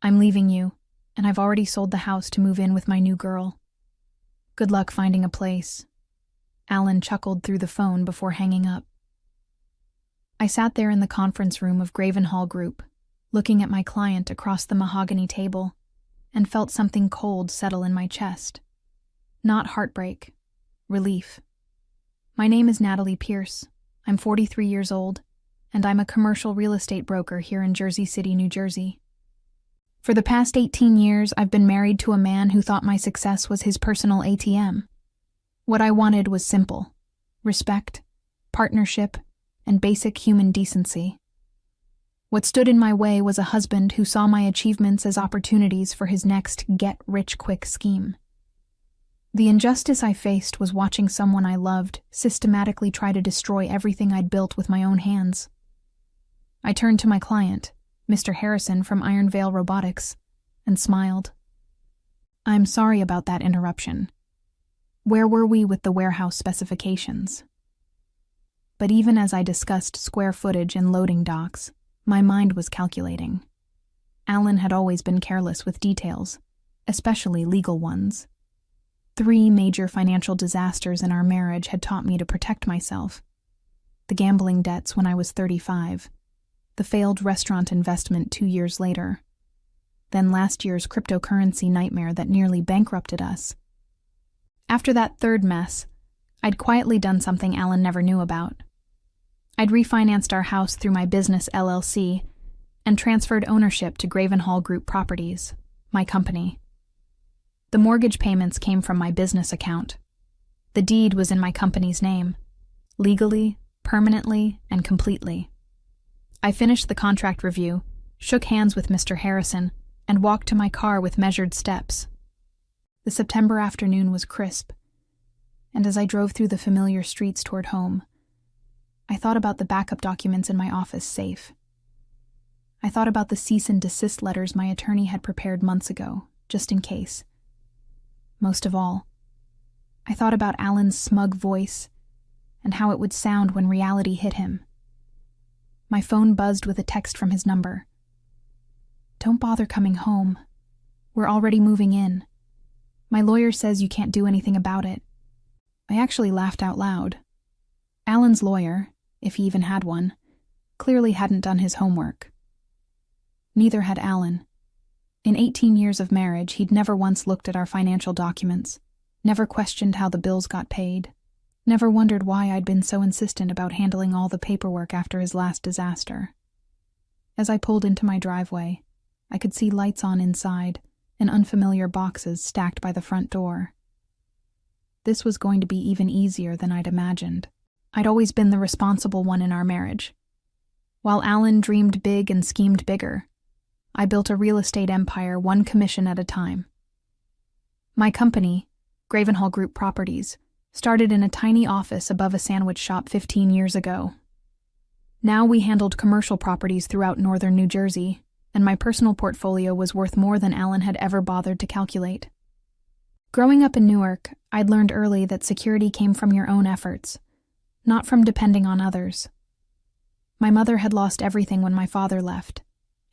I'm leaving you, and I've already sold the house to move in with my new girl. Good luck finding a place. Alan chuckled through the phone before hanging up. I sat there in the conference room of Gravenhall Group, looking at my client across the mahogany table, and felt something cold settle in my chest. Not heartbreak, relief. My name is Natalie Pierce. I'm 43 years old, and I'm a commercial real estate broker here in Jersey City, New Jersey. For the past 18 years, I've been married to a man who thought my success was his personal ATM. What I wanted was simple: respect, partnership, and basic human decency. What stood in my way was a husband who saw my achievements as opportunities for his next get-rich-quick scheme. The injustice I faced was watching someone I loved systematically try to destroy everything I'd built with my own hands. I turned to my client, Mr. Harrison from Iron Veil Robotics, and smiled. I'm sorry about that interruption. Where were we with the warehouse specifications? But even as I discussed square footage and loading docks, my mind was calculating. Alan had always been careless with details, especially legal ones. 3 major financial disasters in our marriage had taught me to protect myself. The gambling debts when I was 35, the failed restaurant investment 2 years later, then last year's cryptocurrency nightmare that nearly bankrupted us. After that third mess, I'd quietly done something Alan never knew about. I'd refinanced our house through my business LLC and transferred ownership to Gravenhall Group Properties, my company. The mortgage payments came from my business account. The deed was in my company's name, legally, permanently, and completely. I finished the contract review, shook hands with Mr. Harrison, and walked to my car with measured steps. The September afternoon was crisp, and as I drove through the familiar streets toward home, I thought about the backup documents in my office safe. I thought about the cease and desist letters my attorney had prepared months ago, just in case. Most of all, I thought about Alan's smug voice and how it would sound when reality hit him. My phone buzzed with a text from his number. Don't bother coming home. We're already moving in. My lawyer says you can't do anything about it. I actually laughed out loud. Alan's lawyer, if he even had one, clearly hadn't done his homework. Neither had Alan. In 18 years of marriage, he'd never once looked at our financial documents, never questioned how the bills got paid, never wondered why I'd been so insistent about handling all the paperwork after his last disaster. As I pulled into my driveway, I could see lights on inside and unfamiliar boxes stacked by the front door. This was going to be even easier than I'd imagined. I'd always been the responsible one in our marriage. While Alan dreamed big and schemed bigger, I built a real estate empire one commission at a time. My company, Gravenhall Group Properties, started in a tiny office above a sandwich shop 15 years ago. Now we handled commercial properties throughout northern New Jersey, and my personal portfolio was worth more than Alan had ever bothered to calculate. Growing up in Newark, I'd learned early that security came from your own efforts, not from depending on others. My mother had lost everything when my father left,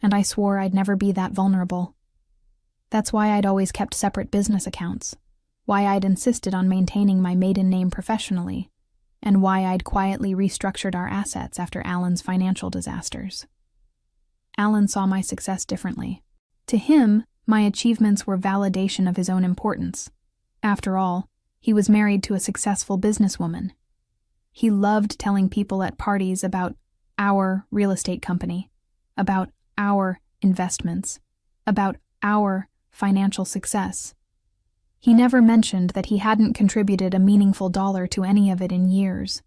and I swore I'd never be that vulnerable. That's why I'd always kept separate business accounts, why I'd insisted on maintaining my maiden name professionally, and why I'd quietly restructured our assets after Alan's financial disasters. Alan saw my success differently. To him, my achievements were validation of his own importance. After all, he was married to a successful businesswoman. He loved telling people at parties about our real estate company, about our investments, about our financial success. He never mentioned that he hadn't contributed a meaningful dollar to any of it in years.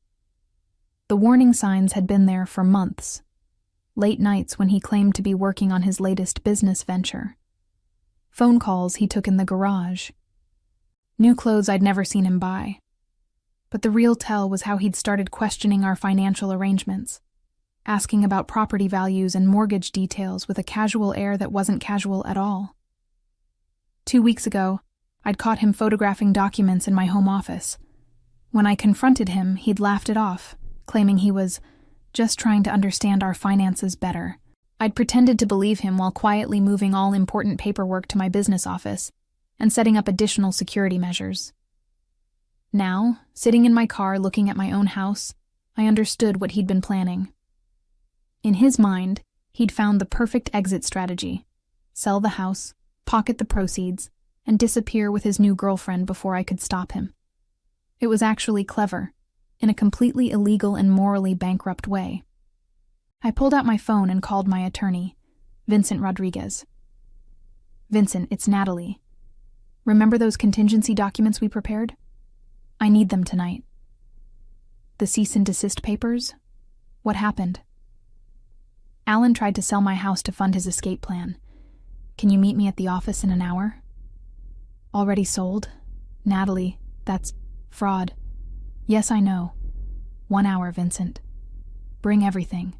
The warning signs had been there for months. Late nights when he claimed to be working on his latest business venture. Phone calls he took in the garage. New clothes I'd never seen him buy. But the real tell was how he'd started questioning our financial arrangements, asking about property values and mortgage details with a casual air that wasn't casual at all. 2 weeks ago, I'd caught him photographing documents in my home office. When I confronted him, he'd laughed it off, claiming he was just trying to understand our finances better. I'd pretended to believe him while quietly moving all important paperwork to my business office and setting up additional security measures. Now, sitting in my car looking at my own house, I understood what he'd been planning. In his mind, he'd found the perfect exit strategy: sell the house, pocket the proceeds, and disappear with his new girlfriend before I could stop him. It was actually clever, in a completely illegal and morally bankrupt way. I pulled out my phone and called my attorney, Vincent Rodriguez. "Vincent, it's Natalie. Remember those contingency documents we prepared? I need them tonight." "The cease and desist papers? What happened?" "Alan tried to sell my house to fund his escape plan. Can you meet me at the office in an hour?" "Already sold? Natalie, that's fraud." "Yes, I know. 1 hour, Vincent. Bring everything."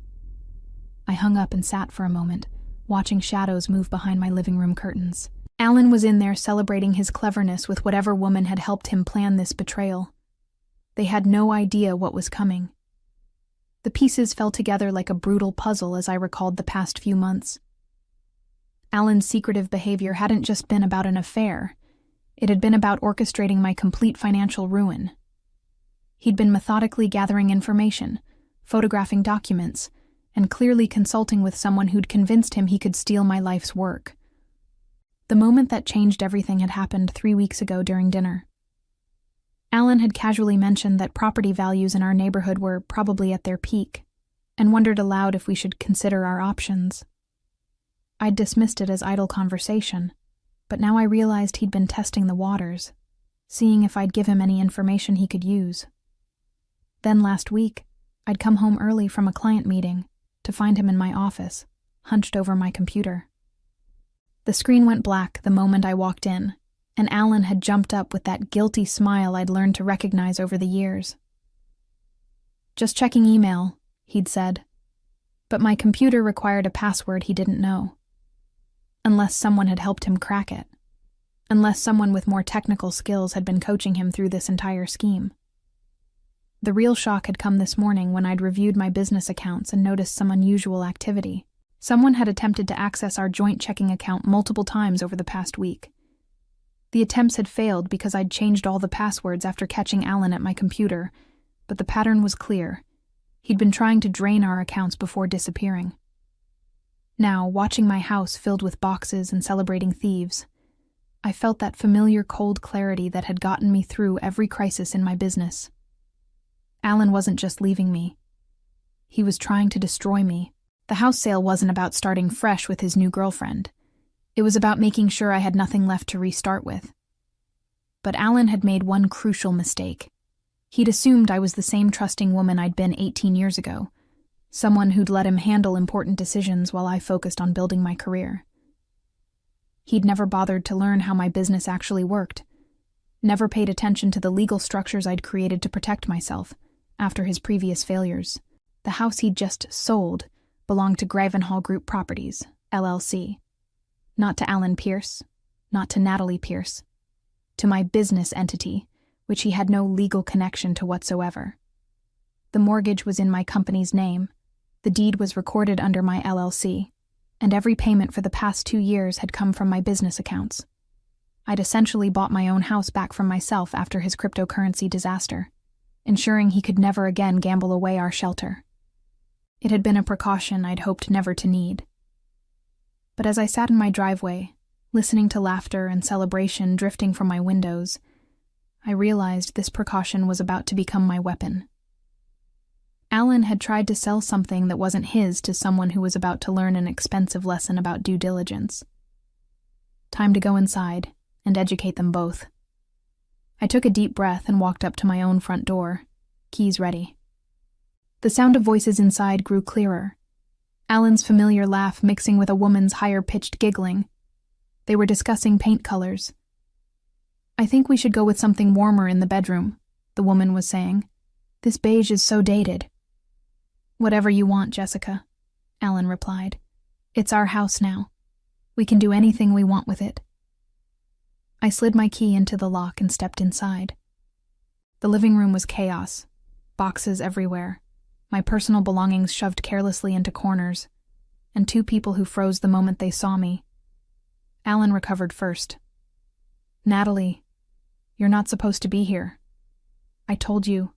I hung up and sat for a moment, watching shadows move behind my living room curtains. Alan was in there celebrating his cleverness with whatever woman had helped him plan this betrayal. They had no idea what was coming. The pieces fell together like a brutal puzzle as I recalled the past few months. Alan's secretive behavior hadn't just been about an affair. It had been about orchestrating my complete financial ruin. He'd been methodically gathering information, photographing documents, and clearly consulting with someone who'd convinced him he could steal my life's work. The moment that changed everything had happened 3 weeks ago during dinner. Alan had casually mentioned that property values in our neighborhood were probably at their peak, and wondered aloud if we should consider our options. I'd dismissed it as idle conversation, but now I realized he'd been testing the waters, seeing if I'd give him any information he could use. Then last week, I'd come home early from a client meeting to find him in my office, hunched over my computer. The screen went black the moment I walked in, and Alan had jumped up with that guilty smile I'd learned to recognize over the years. "Just checking email," he'd said. But my computer required a password he didn't know. Unless someone had helped him crack it. Unless someone with more technical skills had been coaching him through this entire scheme. The real shock had come this morning when I'd reviewed my business accounts and noticed some unusual activity. Someone had attempted to access our joint checking account multiple times over the past week. The attempts had failed because I'd changed all the passwords after catching Alan at my computer, but the pattern was clear. He'd been trying to drain our accounts before disappearing. Now, watching my house filled with boxes and celebrating thieves, I felt that familiar cold clarity that had gotten me through every crisis in my business. Alan wasn't just leaving me. He was trying to destroy me. The house sale wasn't about starting fresh with his new girlfriend. It was about making sure I had nothing left to restart with. But Alan had made one crucial mistake. He'd assumed I was the same trusting woman I'd been 18 years ago, someone who'd let him handle important decisions while I focused on building my career. He'd never bothered to learn how my business actually worked, never paid attention to the legal structures I'd created to protect myself after his previous failures. The house he'd just sold belonged to Gravenhall Group Properties, LLC. Not to Alan Pierce, not to Natalie Pierce, to my business entity, which he had no legal connection to whatsoever. The mortgage was in my company's name, the deed was recorded under my LLC, and every payment for the past 2 years had come from my business accounts. I'd essentially bought my own house back from myself after his cryptocurrency disaster, ensuring he could never again gamble away our shelter. It had been a precaution I'd hoped never to need. But as I sat in my driveway, listening to laughter and celebration drifting from my windows, I realized this precaution was about to become my weapon. Alan had tried to sell something that wasn't his to someone who was about to learn an expensive lesson about due diligence. Time to go inside and educate them both. I took a deep breath and walked up to my own front door, keys ready. The sound of voices inside grew clearer, Alan's familiar laugh mixing with a woman's higher-pitched giggling. They were discussing paint colors. "I think we should go with something warmer in the bedroom," the woman was saying. "This beige is so dated." "Whatever you want, Jessica," Alan replied. "It's our house now. We can do anything we want with it." I slid my key into the lock and stepped inside. The living room was chaos, boxes everywhere, my personal belongings shoved carelessly into corners, and 2 people who froze the moment they saw me. Alan recovered first. "Natalie, you're not supposed to be here. I told you."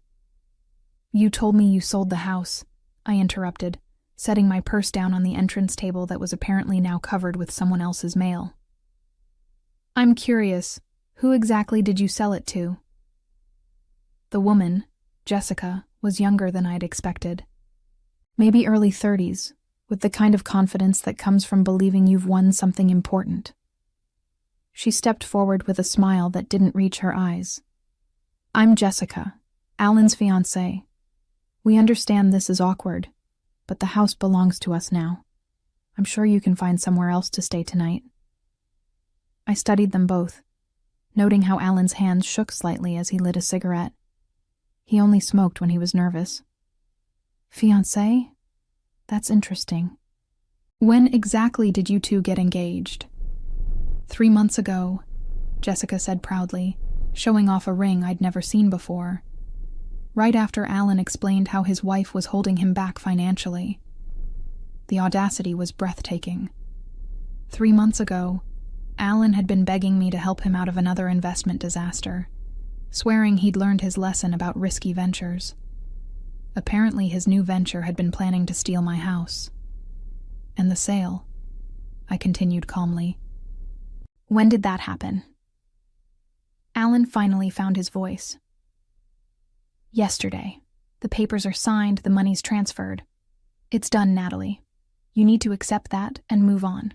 "You told me you sold the house," I interrupted, setting my purse down on the entrance table that was apparently now covered with someone else's mail. "I'm curious, who exactly did you sell it to?" The woman, Jessica, was younger than I'd expected. Maybe early 30s, with the kind of confidence that comes from believing you've won something important. She stepped forward with a smile that didn't reach her eyes. "I'm Jessica, Alan's fiancée. We understand this is awkward, but the house belongs to us now. I'm sure you can find somewhere else to stay tonight." I studied them both, noting how Alan's hands shook slightly as he lit a cigarette. He only smoked when he was nervous. "Fiancé? That's interesting. When exactly did you 2 get engaged?" 3 months ago, Jessica said proudly, showing off a ring I'd never seen before. Right after Alan explained how his wife was holding him back financially. The audacity was breathtaking. 3 months ago, Alan had been begging me to help him out of another investment disaster, swearing he'd learned his lesson about risky ventures. Apparently his new venture had been planning to steal my house. "And the sale," I continued calmly. "When did that happen?" Alan finally found his voice. "Yesterday. The papers are signed, the money's transferred. It's done, Natalie. You need to accept that and move on."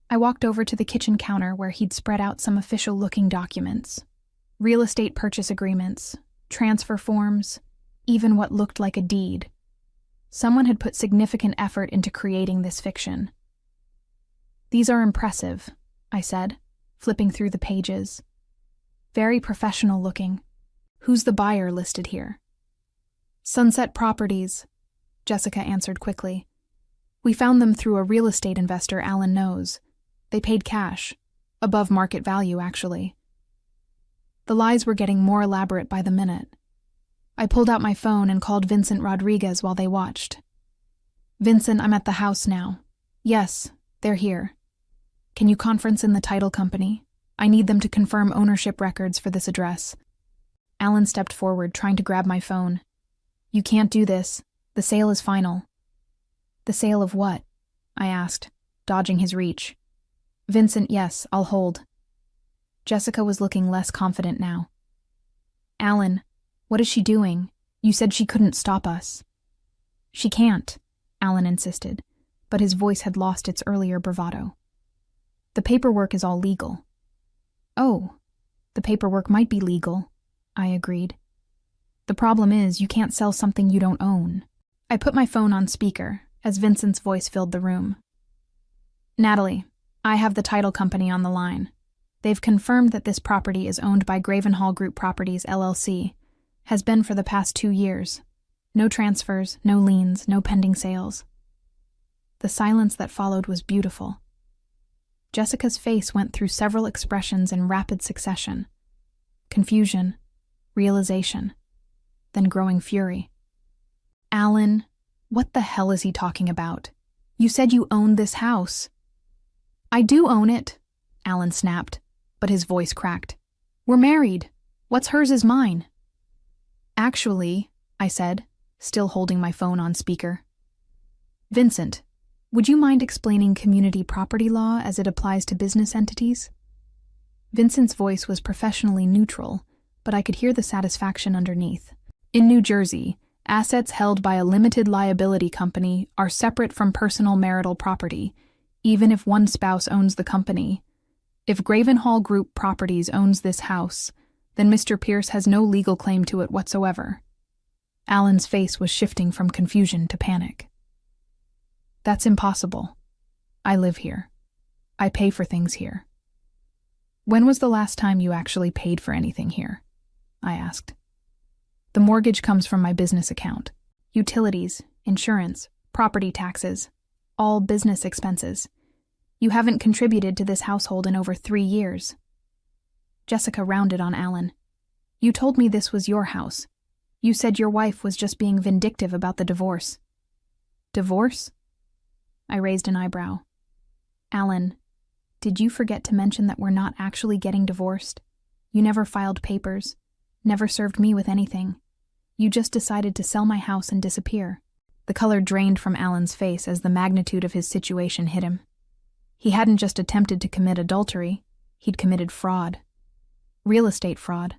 I walked over to the kitchen counter where he'd spread out some official-looking documents. Real estate purchase agreements, transfer forms, even what looked like a deed. Someone had put significant effort into creating this fiction. "These are impressive," I said, flipping through the pages. "Very professional looking. Who's the buyer listed here?" "Sunset Properties," Jessica answered quickly. "We found them through a real estate investor Alan knows. They paid cash. Above market value, actually." The lies were getting more elaborate by the minute. I pulled out my phone and called Vincent Rodriguez while they watched. "Vincent, I'm at the house now." "Yes, they're here." "Can you conference in the title company? I need them to confirm ownership records for this address." Alan stepped forward, trying to grab my phone. "You can't do this. The sale is final." "The sale of what?" I asked, dodging his reach. "Vincent, yes, I'll hold." Jessica was looking less confident now. "Alan, what is she doing? You said she couldn't stop us." "She can't," Alan insisted, but his voice had lost its earlier bravado. "The paperwork is all legal." "Oh, the paperwork might be legal," I agreed. "The problem is you can't sell something you don't own." I put my phone on speaker as Vincent's voice filled the room. "Natalie, I have the title company on the line. They've confirmed that this property is owned by Gravenhall Group Properties, LLC. Has been for the past 2 years. No transfers, no liens, no pending sales." The silence that followed was beautiful. Jessica's face went through several expressions in rapid succession. Confusion, realization, then growing fury. "Alan, what the hell is he talking about? You said you owned this house." "I do own it," Alan snapped, but his voice cracked. "We're married. What's hers is mine." "Actually," I said, still holding my phone on speaker. "Vincent, would you mind explaining community property law as it applies to business entities?" Vincent's voice was professionally neutral, but I could hear the satisfaction underneath. "In New Jersey, assets held by a limited liability company are separate from personal marital property, even if one spouse owns the company. If Gravenhall Group Properties owns this house, then Mr. Pierce has no legal claim to it whatsoever." Alan's face was shifting from confusion to panic. "That's impossible. I live here. I pay for things here." "When was the last time you actually paid for anything here?" I asked. "The mortgage comes from my business account. Utilities, insurance, property taxes, all business expenses. You haven't contributed to this household in over 3 years." Jessica rounded on Alan. "You told me this was your house. You said your wife was just being vindictive about the divorce." "Divorce?" I raised an eyebrow. Alan, did you forget to mention that we're not actually getting divorced? You never filed papers, never served me with anything. You just decided to sell my house and disappear. The color drained from Alan's face as the magnitude of his situation hit him. He hadn't just attempted to commit adultery, he'd committed fraud. Real estate fraud.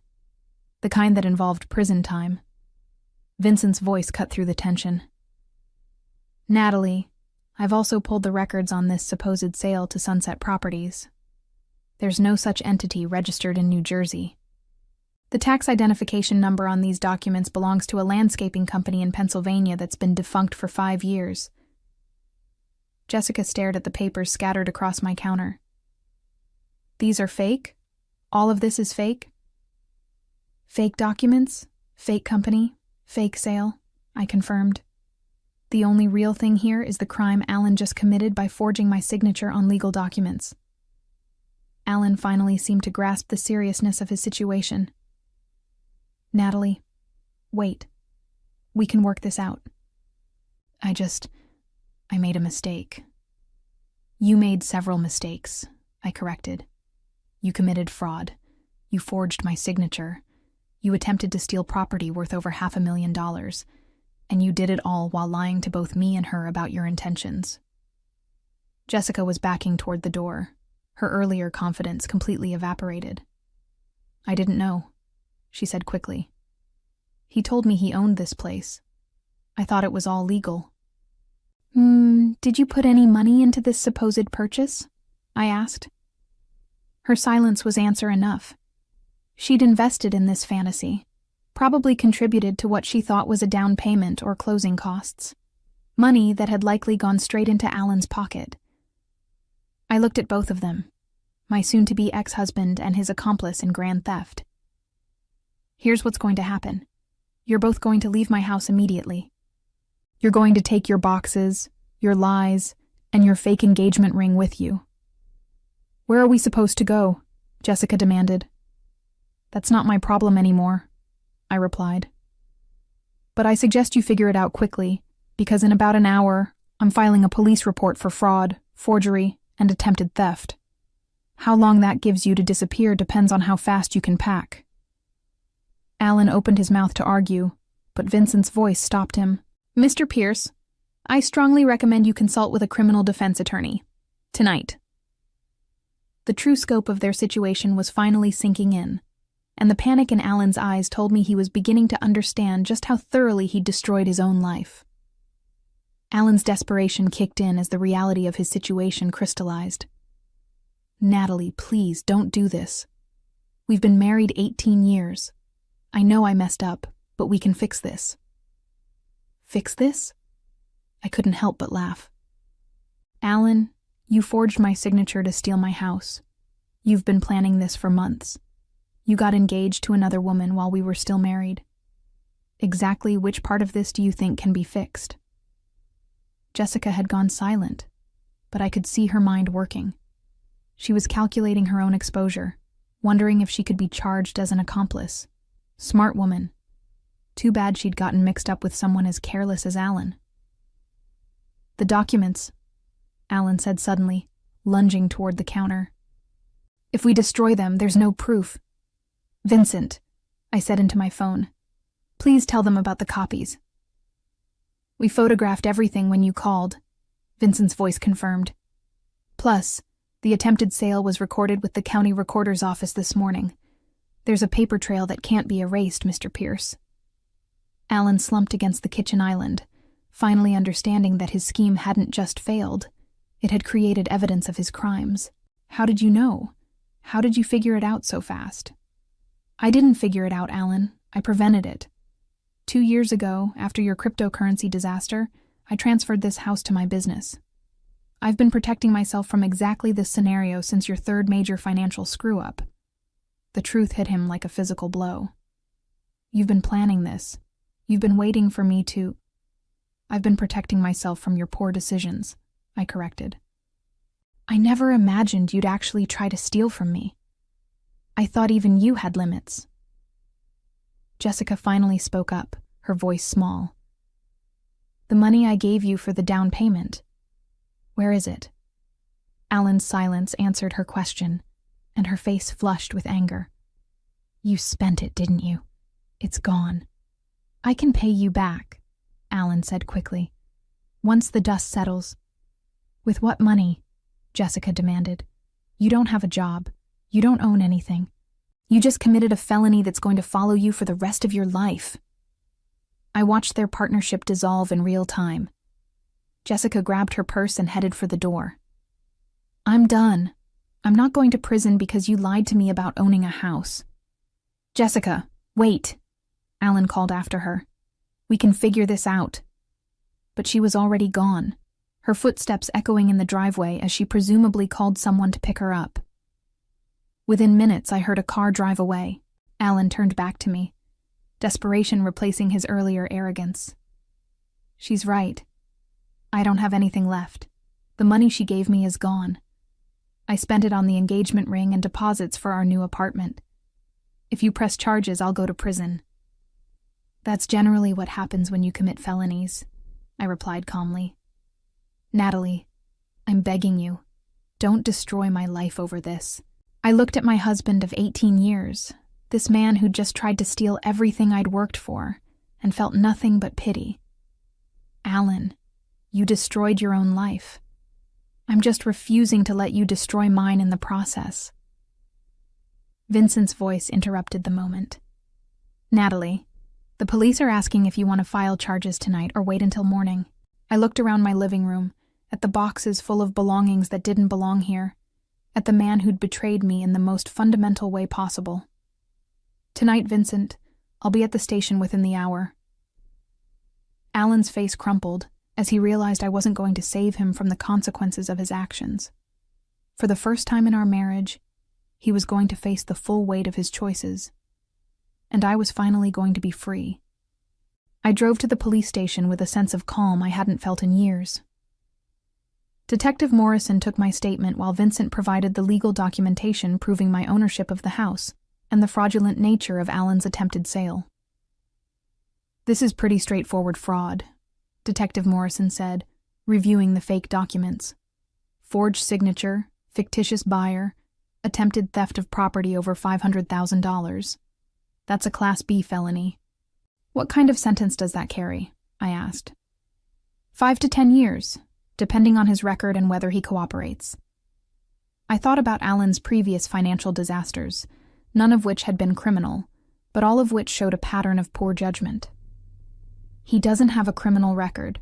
The kind that involved prison time. Vincent's voice cut through the tension. Natalie, I've also pulled the records on this supposed sale to Sunset Properties. There's no such entity registered in New Jersey. The tax identification number on these documents belongs to a landscaping company in Pennsylvania that's been defunct for 5 years. Jessica stared at the papers scattered across my counter. These are fake? All of this is fake? Fake documents? Fake company? Fake sale? I confirmed. The only real thing here is the crime Alan just committed by forging my signature on legal documents. Alan finally seemed to grasp the seriousness of his situation. Natalie, wait. We can work this out. I made a mistake. You made several mistakes, I corrected. You committed fraud. You forged my signature. You attempted to steal property worth over $500,000, and you did it all while lying to both me and her about your intentions. Jessica was backing toward the door. Her earlier confidence completely evaporated. I didn't know, she said quickly. He told me he owned this place. I thought it was all legal. Did you put any money into this supposed purchase? I asked. Her silence was answer enough. She'd invested in this fantasy, probably contributed to what she thought was a down payment or closing costs. Money that had likely gone straight into Alan's pocket. I looked at both of them, my soon-to-be ex-husband and his accomplice in grand theft. Here's what's going to happen. You're both going to leave my house immediately. You're going to take your boxes, your lies, and your fake engagement ring with you. Where are we supposed to go? Jessica demanded. That's not my problem anymore, I replied. But I suggest you figure it out quickly, because in about an hour, I'm filing a police report for fraud, forgery, and attempted theft. How long that gives you to disappear depends on how fast you can pack. Alan opened his mouth to argue, but Vincent's voice stopped him. Mr. Pierce, I strongly recommend you consult with a criminal defense attorney. Tonight. The true scope of their situation was finally sinking in, and the panic in Alan's eyes told me he was beginning to understand just how thoroughly he'd destroyed his own life. Alan's desperation kicked in as the reality of his situation crystallized. Natalie, please, don't do this. We've been married 18 years. I know I messed up, but we can fix this. Fix this? I couldn't help but laugh. Alan, you forged my signature to steal my house. You've been planning this for months. You got engaged to another woman while we were still married. Exactly which part of this do you think can be fixed? Jessica had gone silent, but I could see her mind working. She was calculating her own exposure, wondering if she could be charged as an accomplice. Smart woman. Too bad she'd gotten mixed up with someone as careless as Alan. The documents, Alan said suddenly, lunging toward the counter. If we destroy them, there's no proof. Vincent, I said into my phone, please tell them about the copies. We photographed everything when you called, Vincent's voice confirmed. Plus, the attempted sale was recorded with the county recorder's office this morning. There's a paper trail that can't be erased, Mr. Pierce. Alan slumped against the kitchen island, finally understanding that his scheme hadn't just failed. It had created evidence of his crimes. How did you know? How did you figure it out so fast? I didn't figure it out, Alan. I prevented it. 2 years ago, after your cryptocurrency disaster, I transferred this house to my business. I've been protecting myself from exactly this scenario since your third major financial screw-up. The truth hit him like a physical blow. You've been planning this. You've been waiting for me to... I've been protecting myself from your poor decisions, I corrected. I never imagined you'd actually try to steal from me. I thought even you had limits. Jessica finally spoke up, her voice small. The money I gave you for the down payment. Where is it? Alan's silence answered her question, and her face flushed with anger. You spent it, didn't you? It's gone. I can pay you back, Alan said quickly. Once the dust settles. With what money? Jessica demanded. You don't have a job. You don't own anything. You just committed a felony that's going to follow you for the rest of your life. I watched their partnership dissolve in real time. Jessica grabbed her purse and headed for the door. I'm done. I'm not going to prison because you lied to me about owning a house. Jessica, wait, Alan called after her. We can figure this out. But she was already gone, her footsteps echoing in the driveway as she presumably called someone to pick her up. Within minutes, I heard a car drive away. Alan turned back to me, desperation replacing his earlier arrogance. She's right. I don't have anything left. The money she gave me is gone. I spent it on the engagement ring and deposits for our new apartment. If you press charges, I'll go to prison. That's generally what happens when you commit felonies, I replied calmly. Natalie, I'm begging you, don't destroy my life over this. I looked at my husband of 18 years, this man who'd just tried to steal everything I'd worked for, and felt nothing but pity. Alan, you destroyed your own life. I'm just refusing to let you destroy mine in the process. Vincent's voice interrupted the moment. Natalie, the police are asking if you want to file charges tonight or wait until morning. I looked around my living room, at the boxes full of belongings that didn't belong here, at the man who'd betrayed me in the most fundamental way possible. Tonight, Vincent, I'll be at the station within the hour. Alan's face crumpled as he realized I wasn't going to save him from the consequences of his actions. For the first time in our marriage, he was going to face the full weight of his choices, and I was finally going to be free. I drove to the police station with a sense of calm I hadn't felt in years. Detective Morrison took my statement while Vincent provided the legal documentation proving my ownership of the house and the fraudulent nature of Alan's attempted sale. This is pretty straightforward fraud, Detective Morrison said, reviewing the fake documents. Forged signature, fictitious buyer, attempted theft of property over $500,000. That's a Class B felony. What kind of sentence does that carry? I asked. 5 to 10 years, depending on his record and whether he cooperates. I thought about Alan's previous financial disasters, none of which had been criminal, but all of which showed a pattern of poor judgment. He doesn't have a criminal record,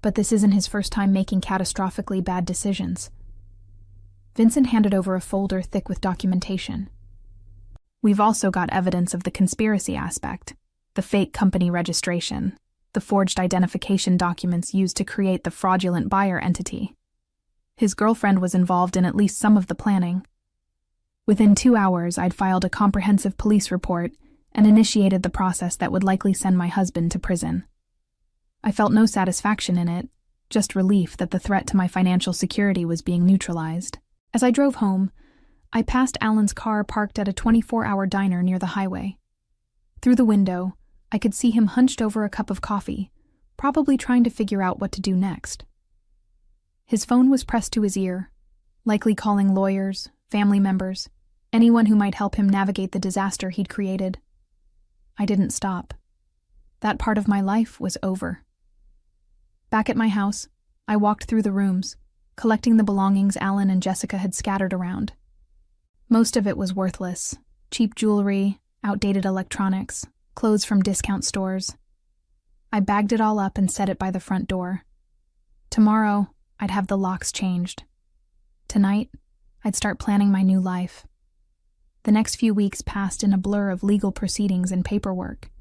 but this isn't his first time making catastrophically bad decisions. Vincent handed over a folder thick with documentation. We've also got evidence of the conspiracy aspect, the fake company registration, the forged identification documents used to create the fraudulent buyer entity. His girlfriend was involved in at least some of the planning. Within 2 hours, I'd filed a comprehensive police report and initiated the process that would likely send my husband to prison. I felt no satisfaction in it, just relief that the threat to my financial security was being neutralized. As I drove home, I passed Alan's car parked at a 24-hour diner near the highway. Through the window, I could see him hunched over a cup of coffee, probably trying to figure out what to do next. His phone was pressed to his ear, likely calling lawyers, family members, anyone who might help him navigate the disaster he'd created. I didn't stop. That part of my life was over. Back at my house, I walked through the rooms, collecting the belongings Alan and Jessica had scattered around. Most of it was worthless: cheap jewelry, outdated electronics, clothes from discount stores. I bagged it all up and set it by the front door. Tomorrow, I'd have the locks changed. Tonight, I'd start planning my new life. The next few weeks passed in a blur of legal proceedings and paperwork.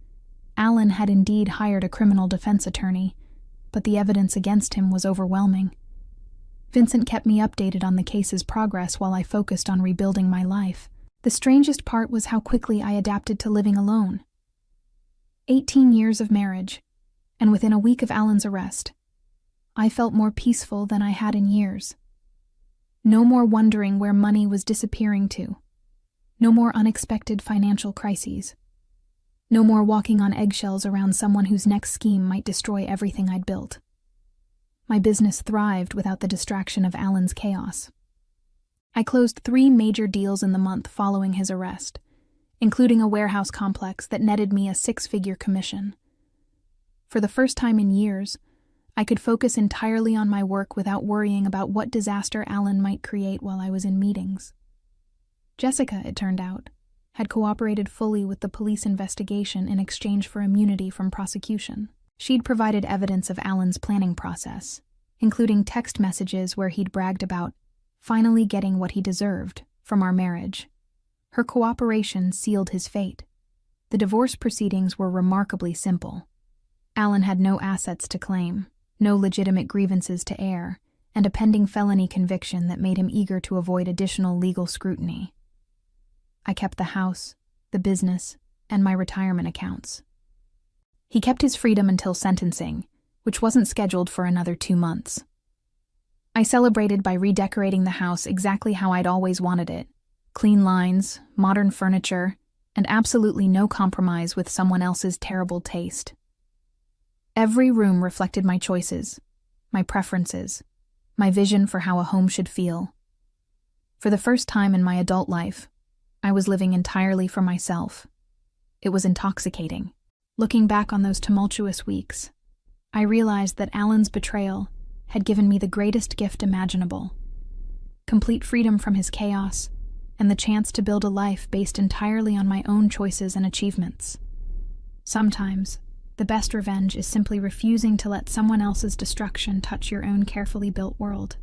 Alan had indeed hired a criminal defense attorney, but the evidence against him was overwhelming. Vincent kept me updated on the case's progress while I focused on rebuilding my life. The strangest part was how quickly I adapted to living alone. 18 years of marriage, and within a week of Alan's arrest, I felt more peaceful than I had in years. No more wondering where money was disappearing to. No more unexpected financial crises. No more walking on eggshells around someone whose next scheme might destroy everything I'd built. My business thrived without the distraction of Alan's chaos. I closed 3 major deals in the month following his arrest, including a warehouse complex that netted me a 6-figure commission. For the first time in years, I could focus entirely on my work without worrying about what disaster Alan might create while I was in meetings. Jessica, it turned out, had cooperated fully with the police investigation in exchange for immunity from prosecution. She'd provided evidence of Alan's planning process, including text messages where he'd bragged about finally getting what he deserved from our marriage. Her cooperation sealed his fate. The divorce proceedings were remarkably simple. Alan had no assets to claim, no legitimate grievances to air, and a pending felony conviction that made him eager to avoid additional legal scrutiny. I kept the house, the business, and my retirement accounts. He kept his freedom until sentencing, which wasn't scheduled for another 2 months. I celebrated by redecorating the house exactly how I'd always wanted it: clean lines, modern furniture, and absolutely no compromise with someone else's terrible taste. Every room reflected my choices, my preferences, my vision for how a home should feel. For the first time in my adult life, I was living entirely for myself. It was intoxicating. Looking back on those tumultuous weeks, I realized that Alan's betrayal had given me the greatest gift imaginable: complete freedom from his chaos and the chance to build a life based entirely on my own choices and achievements. Sometimes, the best revenge is simply refusing to let someone else's destruction touch your own carefully built world.